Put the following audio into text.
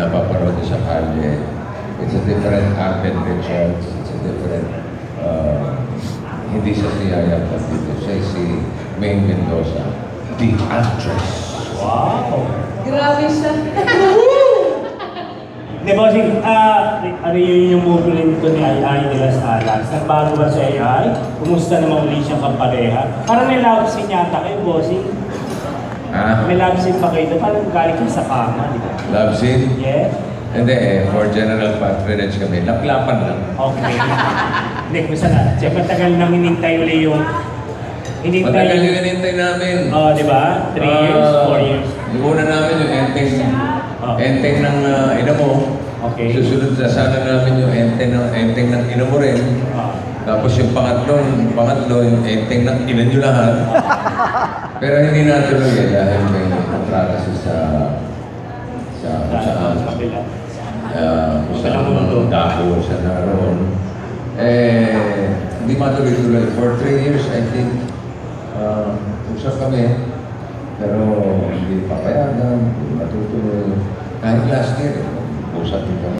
napaparod sa kalye. It's a different Arden Richards. It's a different, hindi siya si Yaya dito. Siya si Maine Mendoza, the actress. Wow! Grabe siya. Di ba, ano yun yung movie rin ito ni Ai de las Alas? Nagbago ba si Ai? Kumusta naman ulit siyang kapareha? Parang may love scene yata kayo, bossing. Ah? May love scene pa kayo. Parang galing kayo sa kama, di ba? Love scene? Yes? Hindi for general patronage kami. Laplapan lang. Okay. Hindi, kung saan. Siyempre, matagal nang hinintay ulit yung... Matagal yung hinintay namin. Oo, di ba? 3 years, 4 years. Yung una namin yung enteng ng ina mo. Okay. Susunod na sana namin yung enteng ng ina mo rin. Tapos yung pangatlo, yung enteng ng ina nyo lahat. Pero hindi natuloy dahil may kontrata sa kabila. Kung saan mga dako siya naroon. Hindi matuloy-tuloy. For 3 years, I think, usap kami. Pero hindi papayagan, hindi matutuloy. Kahit last year, usap din kami.